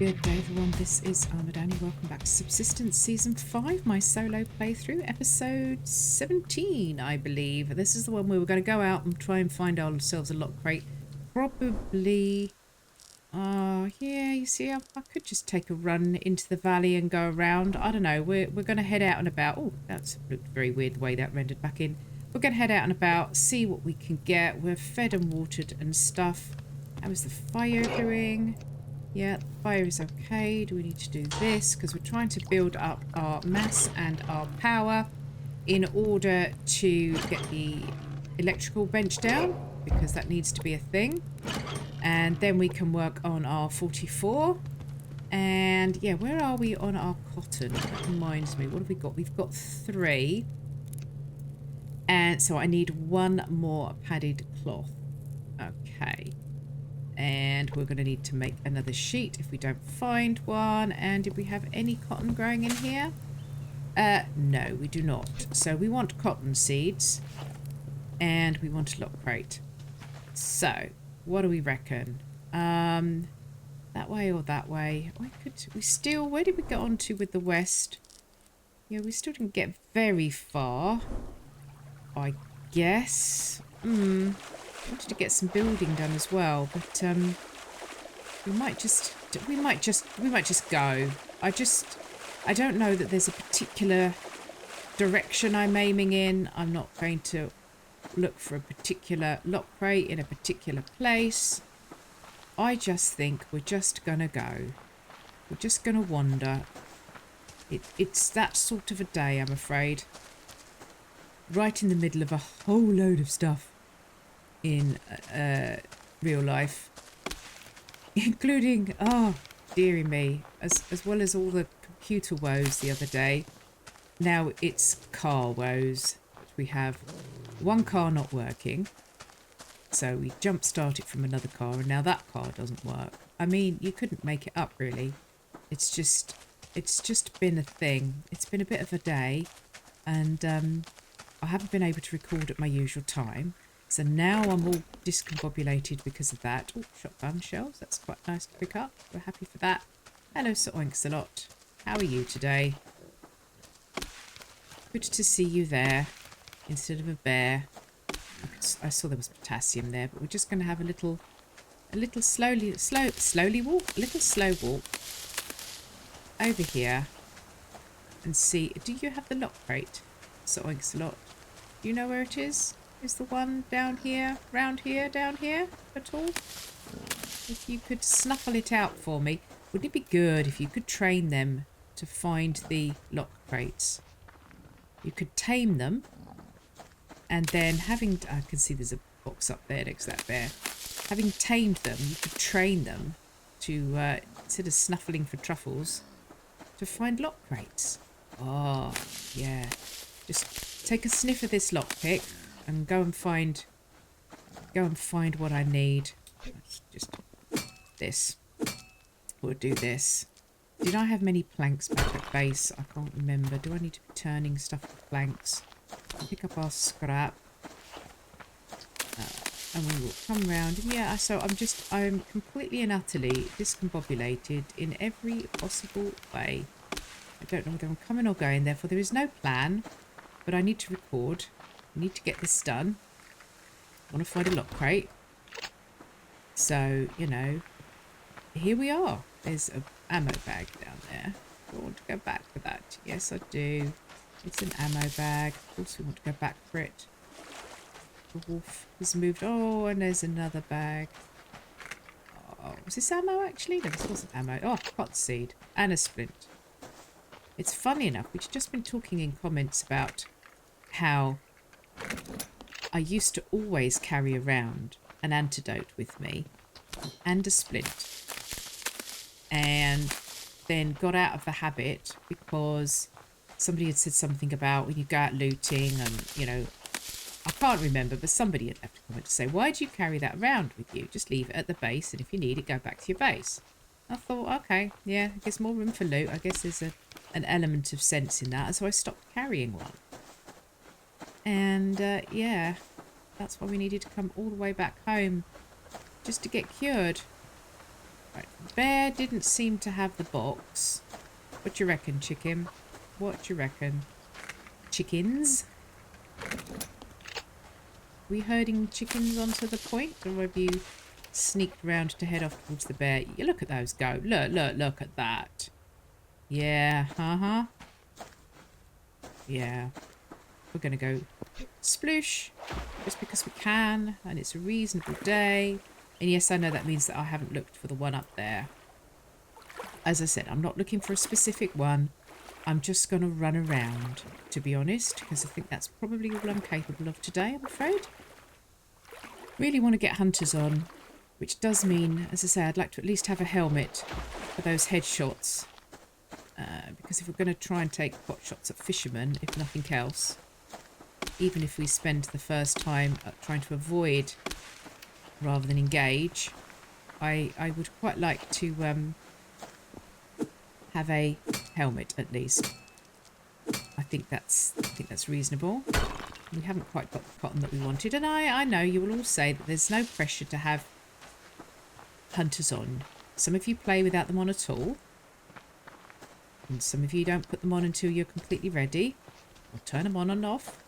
Good day everyone, this is Armadani. Welcome back to Subsistence Season 5, my solo playthrough, Episode 17, I believe. This is the one where we're going to go out and try and find ourselves a lock crate. Probably, yeah, you see, I could just take a run into the valley and go around. I don't know, we're going to head out and about. Oh, that's looked very weird the way that rendered back in. We're going to head out and about, see what we can get. We're fed and watered and stuff. How is the fire doing? Yeah, the fire is okay. Do we need to do this? Because we're trying to build up our mass and our power in order to get the electrical bench down, because that needs to be a thing. And then we can work on our 44. And yeah, where are we on our cotton? That reminds me, what have we got? We've got 3. And so I need 1 more padded cloth. Okay. And we're going to need to make another sheet if we don't find one. And did we have any cotton growing in here? No, we do not. So we want cotton seeds. And we want a lock crate. So, what do we reckon? That way or that way? Where did we get on to with the west? Yeah, we still didn't get very far, I guess. Wanted to get some building done as well, but we might just go. I don't know that there's a particular direction I'm aiming in. I'm not going to look for a particular lock crate in a particular place. I just think we're just gonna go. We're just gonna wander. It's that sort of a day, I'm afraid. Right in the middle of a whole load of stuff in real life, including, oh dearie me, as well as all the computer woes the other day. Now it's car woes. We have one car not working, so we jump start it from another car, and now that car doesn't work. I mean, you couldn't make it up, really. It's just been a thing. It's been a bit of a day, and I haven't been able to record at my usual time. So now I'm all discombobulated because of that. Oh, shotgun shells. That's quite nice to pick up. We're happy for that. Hello, Sir Oinks-a-Lot. How are you today? Good to see you there instead of a bear. I saw there was potassium there, but we're just going to have a little slow walk over here and see. Do you have the lock crate, Sir Oinks-a-Lot? Do you know where it is? Is the one down here, round here, down here at all? If you could snuffle it out for me. Wouldn't it be good if you could train them to find the lock crates? You could tame them, and then I can see there's a box up there next to that bear. Having tamed them, you could train them to, instead of snuffling for truffles, to find lock crates. Oh, yeah. Just take a sniff of this lockpick and go and find what I need. Just this. We'll do this. Did I have many planks back at base? I can't remember. Do I need to be turning stuff to planks? Pick up our scrap. And we will come round. Yeah, so I'm completely and utterly discombobulated in every possible way. I don't know whether I'm coming or going, therefore there is no plan. But I need to record. I need to get this done. I want to find a lock crate. So, you know, here we are. There's an ammo bag down there. Do I want to go back for that? Yes, I do. It's an ammo bag. Of course we want to go back for it. The wolf has moved. Oh, and there's another bag. Oh, was this ammo actually? No, this wasn't ammo. Oh, pot seed and a splint. It's funny enough, we've just been talking in comments about how I used to always carry around an antidote with me and a splint, and then got out of the habit because somebody had said something about when you go out looting, and, you know, I can't remember, but somebody had left a comment to say, why do you carry that around with you? Just leave it at the base, and if you need it, go back to your base. I thought, okay, yeah, I guess more room for loot. I guess there's an element of sense in that, and so I stopped carrying one. And yeah, that's why we needed to come all the way back home just to get cured. Right, bear didn't seem to have the box. What do you reckon, chicken? What do you reckon? Chickens? We herding chickens onto the point, or have you sneaked round to head off towards the bear? You look at those go. Look at that. Yeah, yeah. We're going to go sploosh just because we can, and it's a reasonable day. And yes, I know that means that I haven't looked for the one up there. As I said, I'm not looking for a specific one. I'm just going to run around, to be honest, because I think that's probably all I'm capable of today, I'm afraid. Really want to get hunters on, which does mean, as I say, I'd like to at least have a helmet for those headshots. Because if we're going to try and take pot shots at fishermen, if nothing else, even if we spend the first time trying to avoid rather than engage, I would quite like to have a helmet at least. I think that's reasonable. We haven't quite got the cotton that we wanted, and I know you will all say that there's no pressure to have hunters on. Some of you play without them on at all, and some of you don't put them on until you're completely ready, or turn them on and off,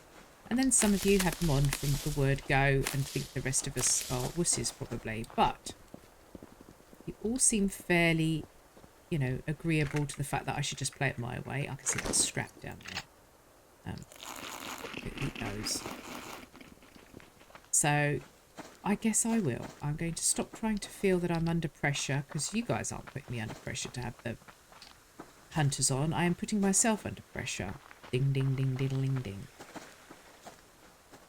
and then some of you have them on from the word go and think the rest of us are wusses probably. But you all seem fairly, you know, agreeable to the fact that I should just play it my way. I can see that strap down there. Eat those. So I guess I will. I'm going to stop trying to feel that I'm under pressure, because you guys aren't putting me under pressure to have the hunters on. I am putting myself under pressure. Ding, ding, ding, diddling, ding.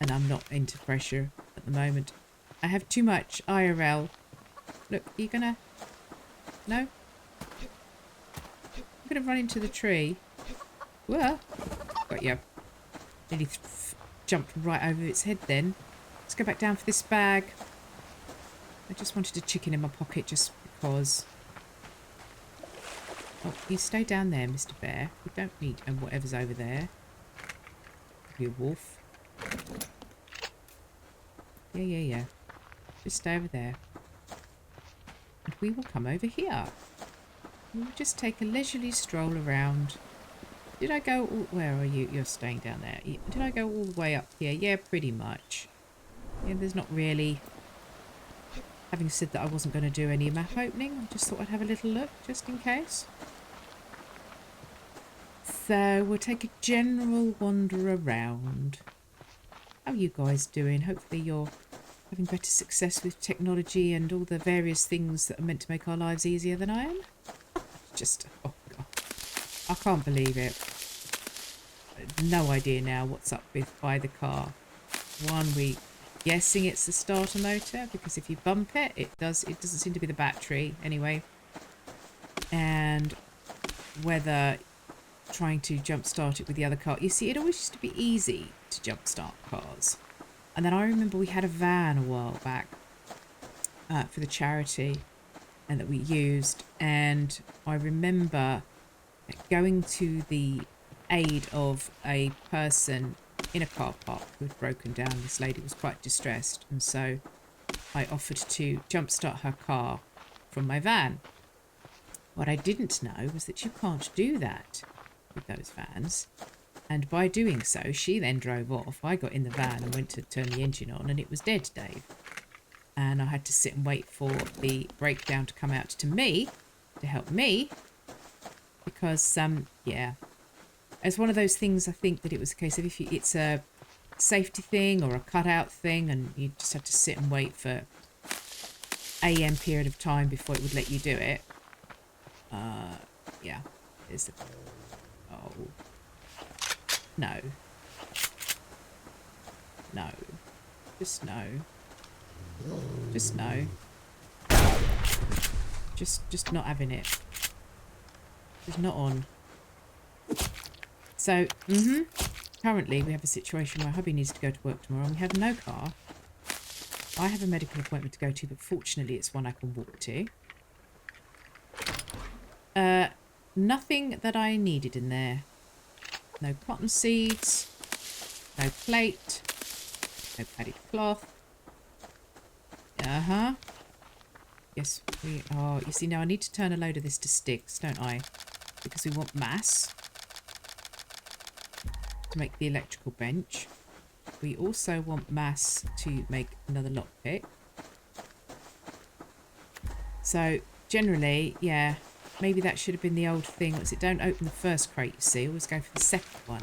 And I'm not into pressure at the moment. I have too much IRL. Look, are you gonna... No? I'm gonna run into the tree. Whoa. Got you. Nearly jumped right over its head then. Let's go back down for this bag. I just wanted a chicken in my pocket just because. Oh, you stay down there, Mr. Bear. We don't need whatever's over there. Be a wolf. Yeah. Just stay over there. And we will come over here. We'll just take a leisurely stroll around. Did I go all... Where are you? You're staying down there. Did I go all the way up here? Yeah, pretty much. Yeah, there's not really... Having said that I wasn't going to do any map opening, I just thought I'd have a little look, just in case. So, we'll take a general wander around. How are you guys doing? Hopefully you're having better success with technology and all the various things that are meant to make our lives easier than I am. Just... Oh, God. I can't believe it. No idea now what's up with by the car. 1 week. Guessing it's the starter motor, because if you bump it, it doesn't seem to be the battery anyway. And whether trying to jump start it with the other car. You see, it always used to be easy to jump start cars. And then I remember we had a van a while back for the charity and that we used. And I remember going to the aid of a person in a car park who had broken down. This lady was quite distressed, and so I offered to jumpstart her car from my van. What I didn't know was that you can't do that with those vans, and by doing so she then drove off. I got in the van and went to turn the engine on, and it was dead, Dave, and I had to sit and wait for the breakdown to come out to me to help me, because yeah, it's one of those things. I think that it was a case of if it's a safety thing or a cutout thing, and you just had to sit and wait for AM period of time before it would let you do it. Yeah, is it? Oh, no, just no, just no, just not having it. Just not on. So, currently we have a situation where hubby needs to go to work tomorrow and we have no car. I have a medical appointment to go to, but fortunately it's one I can walk to. Nothing that I needed in there. No cotton seeds, no plate, no padded cloth. Yes, we are. You see, now I need to turn a load of this to sticks, don't I? Because we want mass to make the electrical bench. We also want mass to make another lockpick. So, generally, yeah, maybe that should have been the old thing. Was it don't open the first crate, you see. Always go for the second one.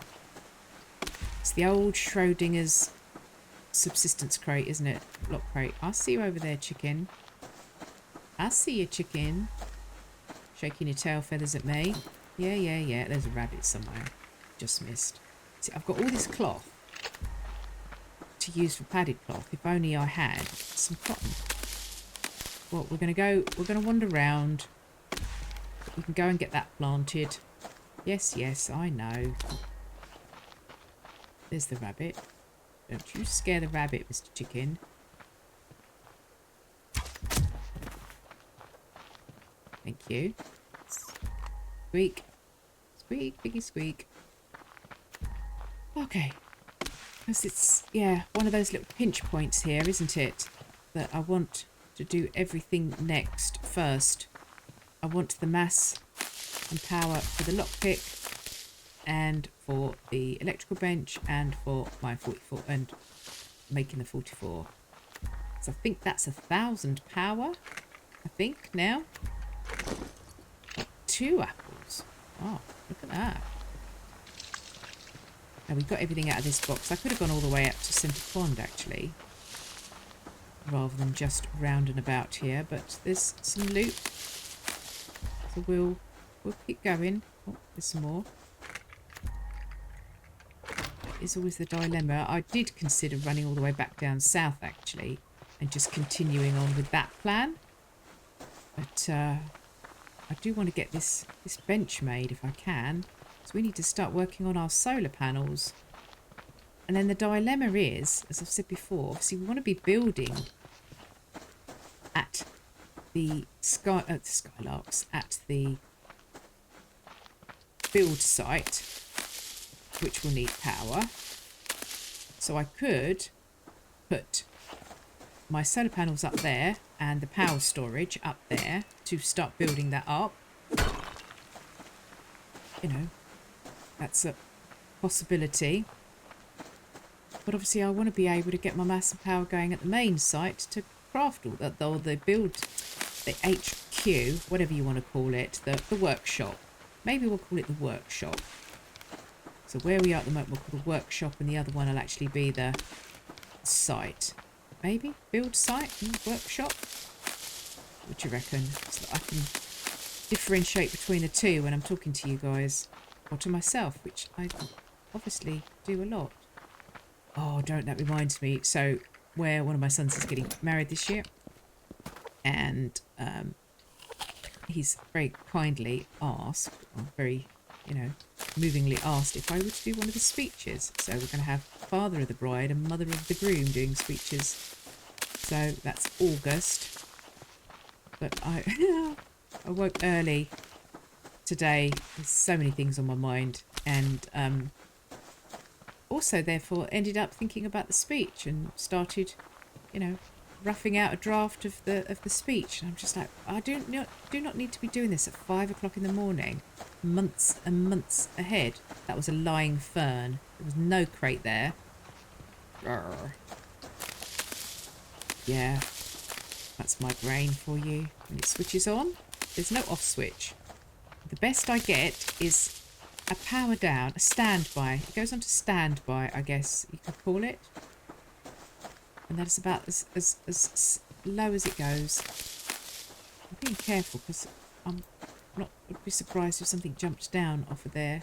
It's the old Schrodinger's subsistence crate, isn't it? Lock crate. I see you over there, chicken. I see you, chicken. Shaking your tail feathers at me. Yeah, yeah, yeah. There's a rabbit somewhere. Just missed. See, I've got all this cloth to use for padded cloth. If only I had some cotton. Well, we're going to wander around. We can go and get that planted. Yes, yes, I know. There's the rabbit. Don't you scare the rabbit, Mr. Chicken. Thank you. Squeak. Squeak, piggy squeak. Okay. Because it's, yeah, one of those little pinch points here, isn't it? That I want to do everything next first. I want the mass and power for the lockpick and for the electrical bench and for my 44 and making the 44. So I think that's 1,000 power. I think now. 2 apples. Oh, look at that. Now we've got everything out of this box. I could have gone all the way up to Centre Pond actually, rather than just round and about here. But there's some loot, so we'll keep going. Oh, there's some more. That is always the dilemma. I did consider running all the way back down south actually, and just continuing on with that plan. But I do want to get this bench made if I can. So we need to start working on our solar panels. And then the dilemma is, as I've said before, obviously we want to be building at the Skylarks, at the build site, which will need power. So I could put my solar panels up there and the power storage up there to start building that up. You know, that's a possibility. But obviously I want to be able to get my mass and power going at the main site to craft all that, or the build, the HQ, whatever you want to call it, the workshop. Maybe we'll call it the workshop. So where we are at the moment, we'll call the workshop, and the other one will actually be the site. Maybe? Build site and workshop? What do you reckon? So that I can differentiate between the two when I'm talking to you guys. Or to myself, which I obviously do a lot. Oh, that reminds me. So, where one of my sons is getting married this year. And he's very kindly asked, or very, movingly asked if I would do one of the speeches. So we're going to have father of the bride and mother of the groom doing speeches. So that's August. But I woke early today. There's so many things on my mind. And also, therefore, ended up thinking about the speech and started, roughing out a draft of the speech. And I'm just like, I do not need to be doing this at 5 o'clock in the morning, months and months ahead. That was a lying fern. There was no crate there. Grr. Yeah, that's my brain for you. When it switches on, there's no off switch. The best I get is a power down, a standby. It goes on to standby, I guess you could call it. And that is about as low as it goes. I'm being careful because I'd be surprised if something jumped down off of there.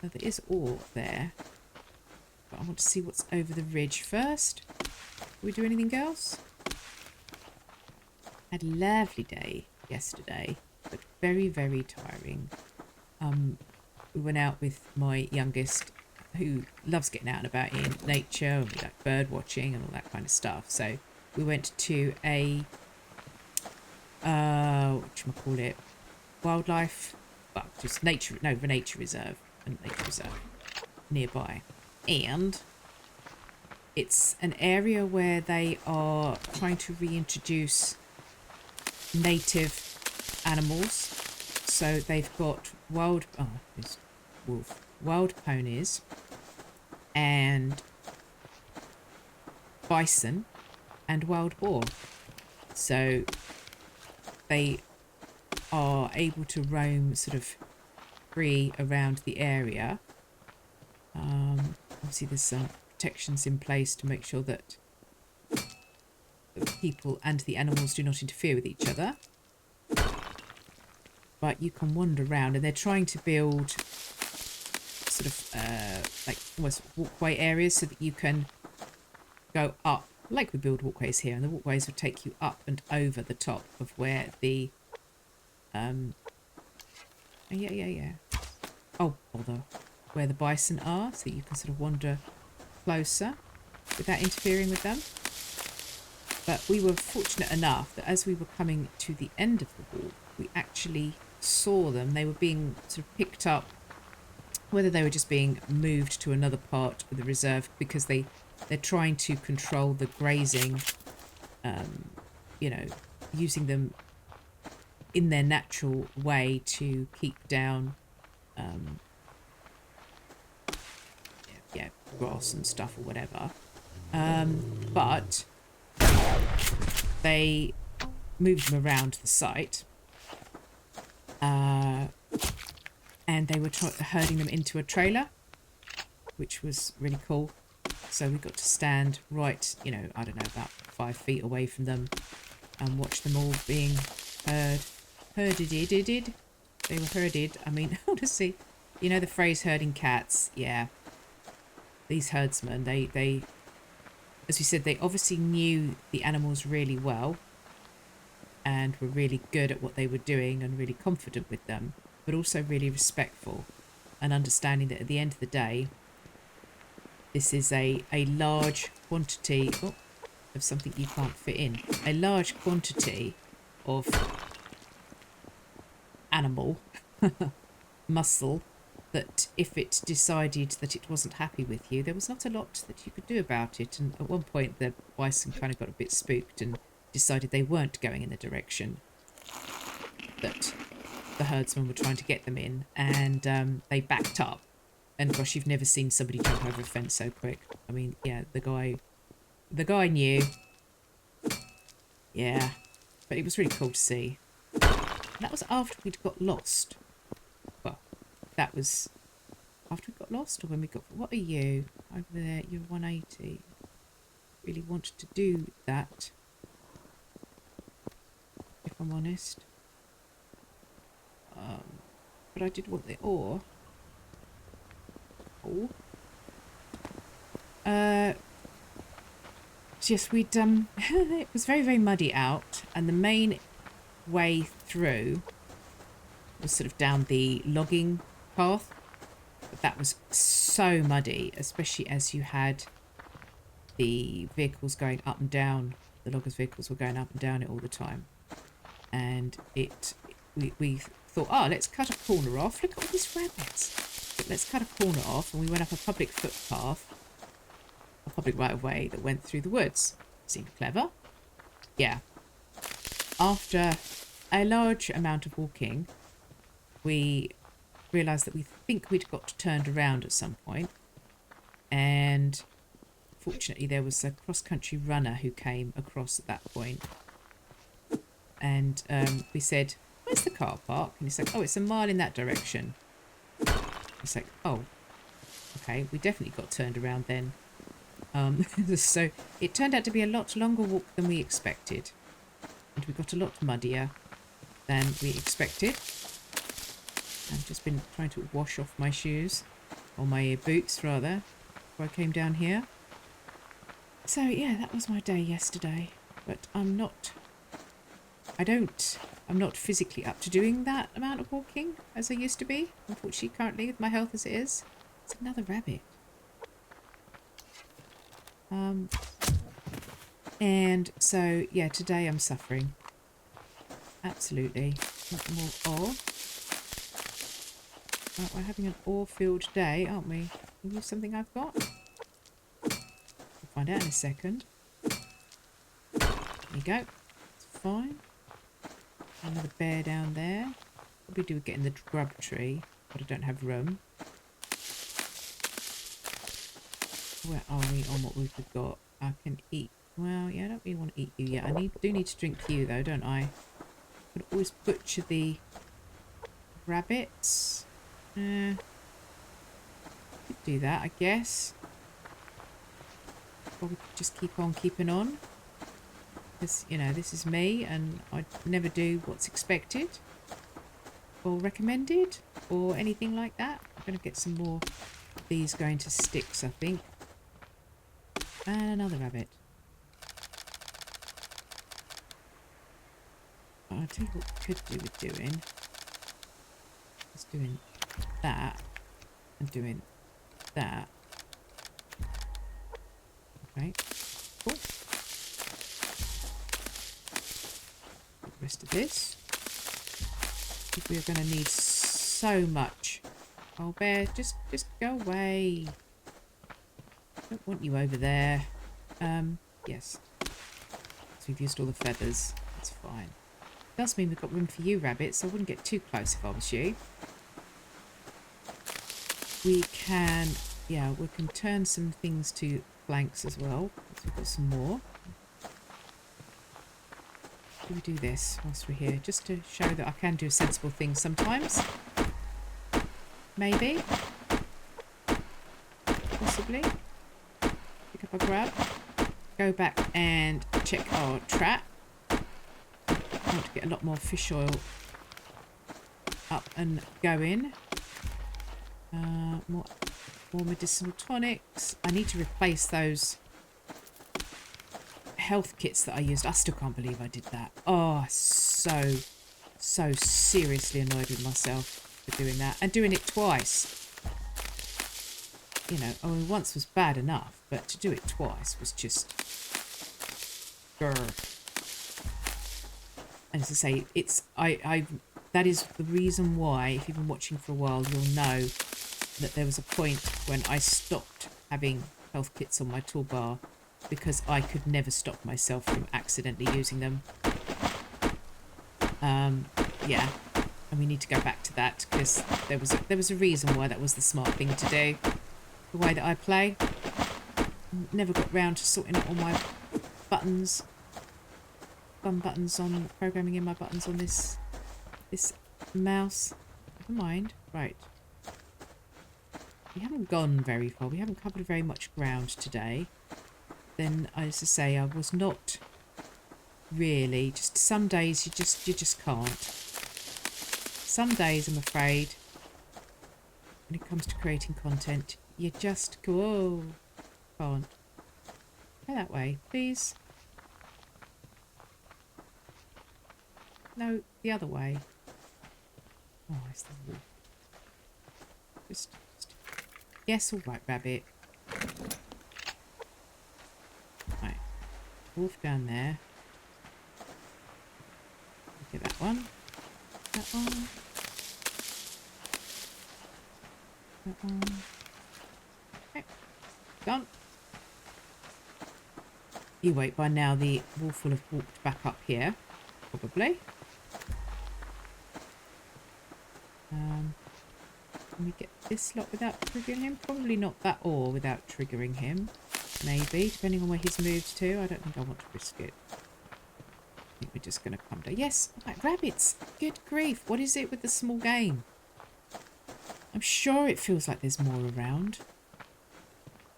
Now, there is ore there. But I want to see what's over the ridge first. Do we do anything else? Had a lovely day yesterday, but very, very tiring. We went out with my youngest, who loves getting out and about in nature, and we like bird watching and all that kind of stuff. So we went to a whatchamacallit, wildlife, well, just nature, no, the nature reserve, nearby. And it's an area where they are trying to reintroduce native animals. So they've got wild ponies and bison and wild boar. So they are able to roam sort of free around the area. Obviously there's some protections in place to make sure that the people and the animals do not interfere with each other. But you can wander around, and they're trying to build sort of like almost walkway areas so that you can go up, like we build walkways here, and the walkways will take you up and over the top of where the oh bother, where the bison are, so you can sort of wander closer without interfering with them. But we were fortunate enough that as we were coming to the end of the walk, we actually saw them. They were being sort of picked up, whether they were just being moved to another part of the reserve because they're trying to control the grazing, you know, using them in their natural way to keep down grass and stuff or whatever. But they moved them around the site, and they were herding them into a trailer, which was really cool. So we got to stand right, you know, I don't know, about 5 feet away from them and watch them all being herded. They were herded. I mean, honestly, you know the phrase herding cats? Yeah. These herdsmen, they, as we said, they obviously knew the animals really well and were really good at what they were doing and really confident with them, but also really respectful and understanding that at the end of the day, this is a large quantity of something you can't fit in. A large quantity of animal muscle that if it decided that it wasn't happy with you, there was not a lot that you could do about it. And at one point the bison kind of got a bit spooked and decided they weren't going in the direction that the herdsmen were trying to get them in, and they backed up. And gosh, you've never seen somebody jump over a fence so quick. I mean, yeah, the guy knew. Yeah, but it was really cool to see. And that was after we'd got lost. Well, that was after we got lost, or when we got... What are you? Over there, you're 180. Really wanted to do that, if I'm honest. But I did want the ore. Oh. Yes, we'd it was very, very muddy out, and the main way through was sort of down the logging path, but that was so muddy, especially as you had the vehicles going up and down. The loggers' vehicles were going up and down it all the time, and we thought, oh, let's cut a corner off. Look at all these rabbits. Let's cut a corner off, and we went up a public footpath, a public right-of-way that went through the woods. Seemed clever. Yeah. After a large amount of walking, we realised that we think we'd got turned around at some point, and fortunately there was a cross-country runner who came across at that point, and we said, where's the car park? And he's like, oh, it's a mile in that direction. It's like, oh, okay, we definitely got turned around then. So it turned out to be a lot longer walk than we expected, and we got a lot muddier than we expected. I've just been trying to wash off my shoes, or my boots rather, before I came down here. So yeah, that was my day yesterday, but I'm not physically up to doing that amount of walking as I used to be, unfortunately, currently, with my health as it is. It's another rabbit. And so, yeah, today I'm suffering. Absolutely. Want more ore. Right, we're having an ore-filled day, aren't we? Can you use something I've got? We'll find out in a second. There you go. It's fine. Another bear down there. Probably do get in the grub tree, but I don't have room. Where are we on what we've got? I can eat. Well, yeah, I don't really want to eat you yet. Do need to drink you though, don't I? Could always butcher the rabbits. Could do that, I guess. Or we could just keep on keeping on. Because, you know, this is me and I never do what's expected or recommended or anything like that. I'm going to get some more of these going to sticks, I think. And another rabbit. I'll tell you what we could do with doing. Just doing that and doing that. Okay, cool. The rest of this. We're going to need so much. Oh, bear, just go away. Don't want you over there. Yes. So we've used all the feathers. That's fine. Does mean we've got room for you, rabbits. So I wouldn't get too close if I was you. We can, yeah, we can turn some things to flanks as well. We've got some more. Do we do this whilst we're here? Just to show that I can do sensible things sometimes. Maybe. Possibly. Pick up a grab. Go back and check our trap. I want to get a lot more fish oil up and going. More medicinal tonics. I need to replace those health kits that I used. I still can't believe I did that. Oh, so seriously annoyed with myself for doing that. And doing it twice. You know, I mean, once was bad enough, but to do it twice was just... grr. And as I say, it's... that is the reason why, if you've been watching for a while, you'll know that there was a point when I stopped having health kits on my toolbar because I could never stop myself from accidentally using them. Yeah, and we need to go back to that because there was a reason why that was the smart thing to do. The way that I play, never got round to sorting out all my buttons, programming in my buttons on this mouse. Never mind. Right. We haven't gone very far. We haven't covered very much ground today. Then, as I say, I was not really. Just some days you just can't. Some days, I'm afraid, when it comes to creating content, you just go, oh, can't. Go that way, please. No, the other way. Oh, it's the wolf. Just. Yes, all right, rabbit. Right, wolf down there. Look at that one. That one. That one. Okay, done. You wait, by now the wolf will have walked back up here, probably. Can we get this lot without triggering him? Probably not that or without triggering him. Maybe, depending on where he's moved to. I don't think I want to risk it. I think we're just going to come down. Yes, right, rabbits. Good grief. What is it with the small game? I'm sure it feels like there's more around.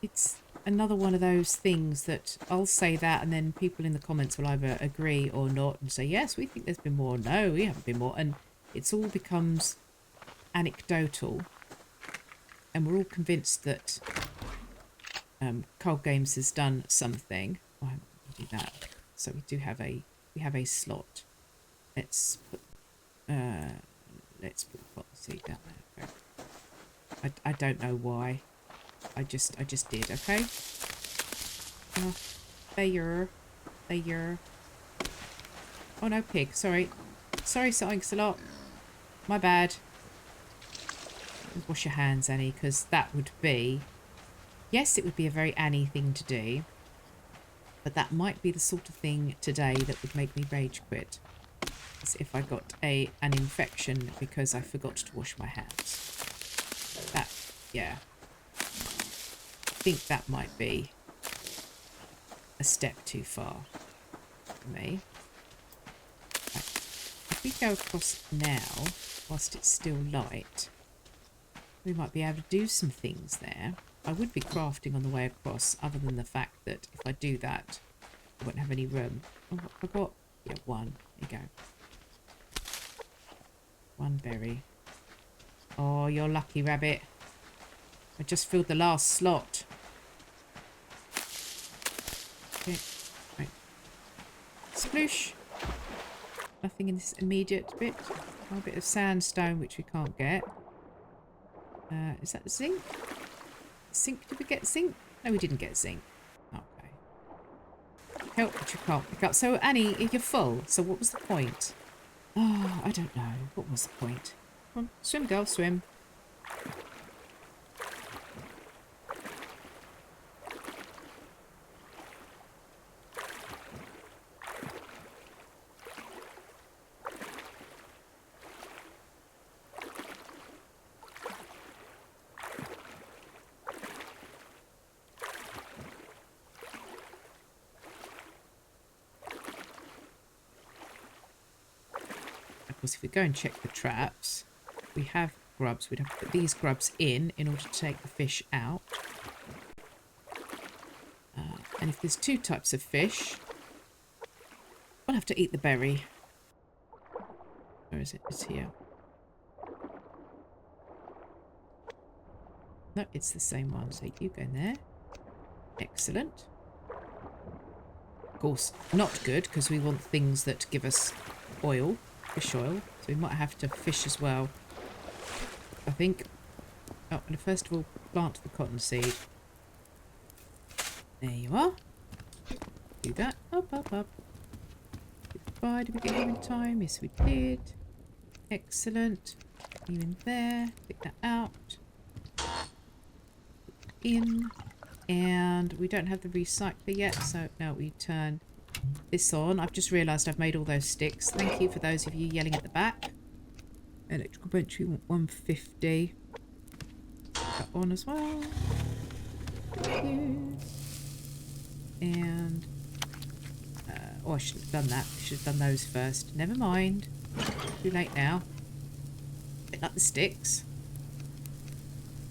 It's another one of those things that I'll say that and then people in the comments will either agree or not and say, yes, we think there's been more. No, we haven't been more. And it's all becomes anecdotal, and we're all convinced that Cold Games has done something. Oh, we do that. So we have a slot. Let's put the cotton seed down there. Okay. I don't know why. I just did. Okay. There. Oh no, pig. Sorry, thanks a lot. My bad. Wash your hands, Annie, because that would be... Yes, it would be a very Annie thing to do. But that might be the sort of thing today that would make me rage quit. as if I got an infection because I forgot to wash my hands. That, yeah. I think that might be a step too far for me. Right. If we go across now, whilst it's still light, we might be able to do some things there. I would be crafting on the way across, other than the fact that if I do that, I won't have any room. Oh, I've got, yeah, one. There you go. One berry. Oh, you're lucky, rabbit. I just filled the last slot. Okay, right. Sploosh. Nothing in this immediate bit. Oh, a bit of sandstone, which we can't get. Is that zinc? Zinc? Did we get zinc? No, we didn't get zinc. Okay. Help, but you can't pick up. So, Annie, you're full. So what was the point? Oh, I don't know. What was the point? Come on, swim, girl, swim. If we go and check the traps, we have grubs. We'd have to put these grubs in order to take the fish out. And if there's two types of fish, we'll have to eat the berry. Where is it? It's here. No, it's the same one. So you go in there. Excellent. Of course, not good, because we want things that give us oil. Fish oil, so we might have to fish as well, I think. Oh, and first of all, plant the cottonseed. There you are. Do that. Up, up, up. Goodbye. Did we get here in time? Yes, we did. Excellent. You in there. Pick that out. In. And we don't have the recycler yet, so now we turn this on. I've just realised I've made all those sticks. Thank you for those of you yelling at the back. Electrical bench, we want 150. Put that on as well. Thank you. And oh, I shouldn't have done that. I should have done those first. Never mind. Too late now. Pick up the sticks.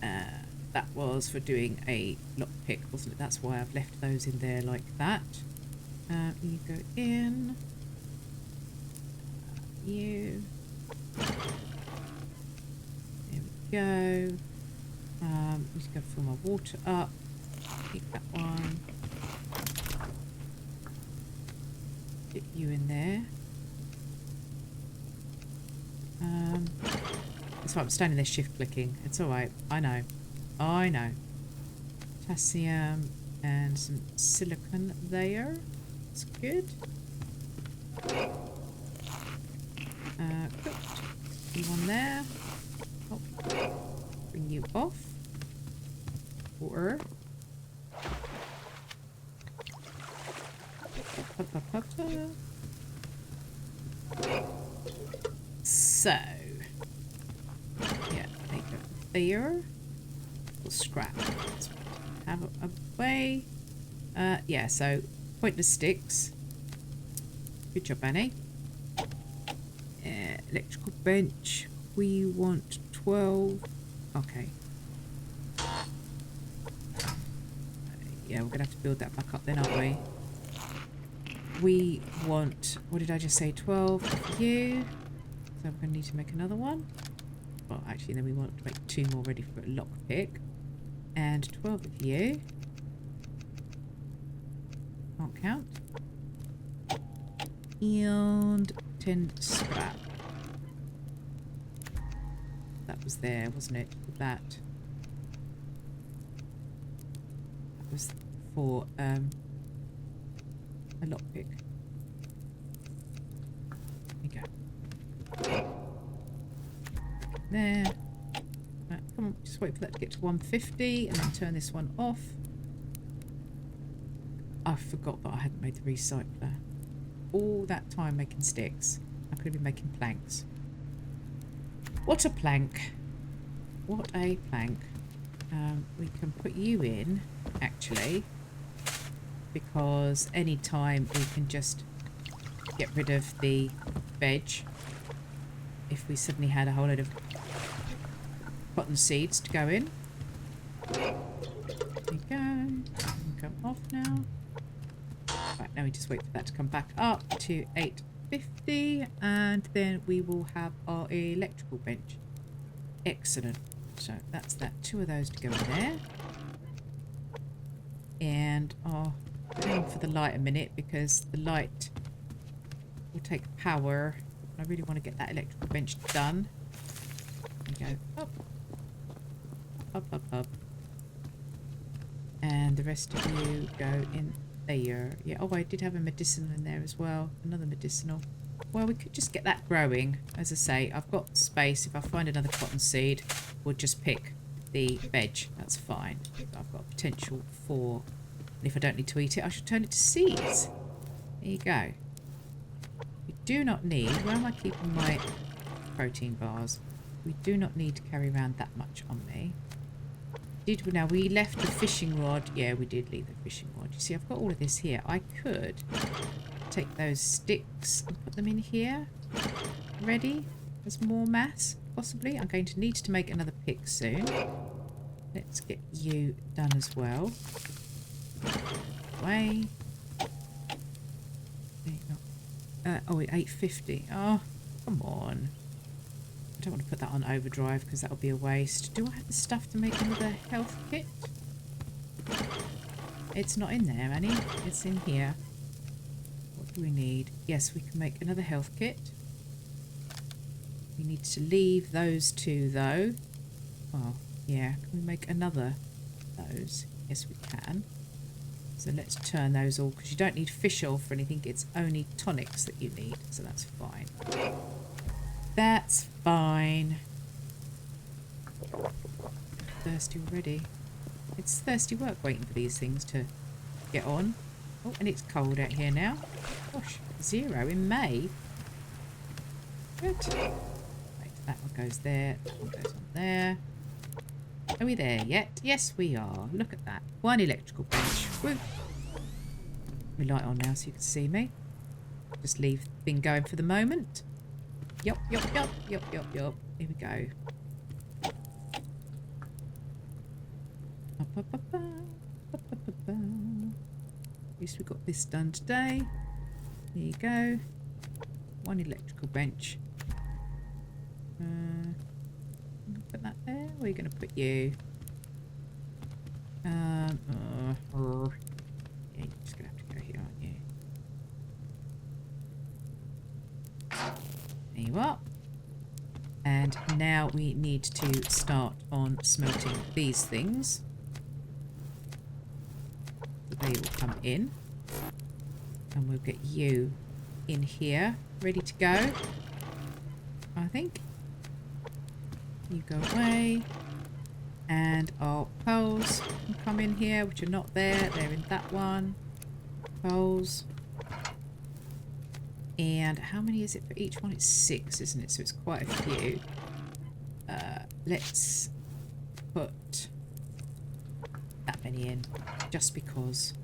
That was for doing a lockpick, wasn't it? That's why I've left those in there like that. You go in. You. There we go. Need to go fill my water up. Pick that one. Get you in there. That's why I'm standing there shift clicking. It's alright. I know. I know. Potassium and some silicon there. That's good. Cooked. You on there. Oh. Bring you off. Or so yeah, they go there. We'll scrap. Let's have a way. Yeah, so pointless sticks. Good job, Annie. Electrical bench. We want 12. Okay. Yeah, we're gonna have to build that back up then, aren't we? We want, what did I just say? 12 of you. So we're gonna need to make another one. Well, actually, then we want to make 2 more ready for a lockpick. And 12 of you. Can't count. And 10 scrap. That was there, wasn't it? That was for a lockpick. There you go. There. Right, come on, just wait for that to get to 150 and then turn this one off. I forgot that I hadn't made the recycler. All that time making sticks. I could be making planks. What a plank. What a plank. We can put you in, actually, because any time we can just get rid of the veg if we suddenly had a whole load of cotton seeds to go in. There we go. Come off now. Right, now we just wait for that to come back up to 850, and then we will have our electrical bench. Excellent. So that's that. 2 of those to go in there. And I'll hang on for the light a minute, because the light will take power. I really want to get that electrical bench done. There we go. Up. Up, up, up. And the rest of you go in there. Yeah, oh, I did have a medicinal in there as well. Another medicinal. Well, we could just get that growing. As I say, I've got space. If I find another cotton seed, we'll just pick the veg. That's fine. I've got potential for... And if I don't need to eat it, I should turn it to seeds. There you go. We do not need... Where am I keeping my protein bars? We do not need to carry around that much on me. Now, we left the fishing rod. Yeah, we did leave the fishing rod. You see, I've got all of this here. I could take those sticks and put them in here. Ready? There's more mass, possibly. I'm going to need to make another pick soon. Let's get you done as well. Away. Oh, 850. Oh, come on. I don't want to put that on overdrive because that'll be a waste. Do I have the stuff to make another health kit? It's not in there, Annie. It's in here. What do we need? Yes, we can make another health kit. We need to leave those 2, though. Oh, yeah. Can we make another of those? Yes, we can. So let's turn those all, because you don't need fish oil for anything. It's only tonics that you need, so that's fine. That's fine. Thirsty already. It's thirsty work waiting for these things to get on. Oh, and it's cold out here now. Gosh, 0 in May. Good. Right, that one goes there. That one goes on there. Are we there yet? Yes, we are. Look at that. 1 electrical bench. Woo. My light on now so you can see me. Just leave the thing going for the moment. Yup, yup, yup, yup, yup, yup. Here we go. At least we got this done today. There you go. 1 electrical bench. Put that there. Where are you going to put you? Yeah, you're just going to have to go here, aren't you? There you are. And now we need to start on smelting these things. They will come in. And we'll get you in here, ready to go. I think. You go away. And our poles can come in here, which are not there. They're in that one. Poles. And how many is it for each one? It's 6, isn't it? So it's quite a few. Let's put that many in, just because.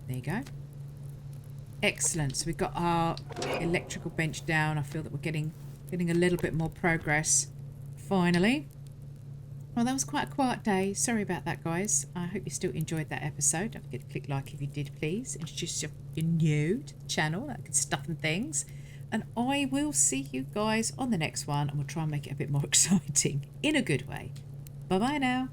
There you go. Excellent. So we've got our electrical bench down. I feel that we're getting a little bit more progress. Finally. Well, that was quite a quiet day. Sorry about that, guys. I hope you still enjoyed that episode. Don't forget to click like if you did, please. Introduce yourself if you're new to the channel. That good stuff and things. And I will see you guys on the next one. And we'll try and make it a bit more exciting in a good way. Bye-bye now.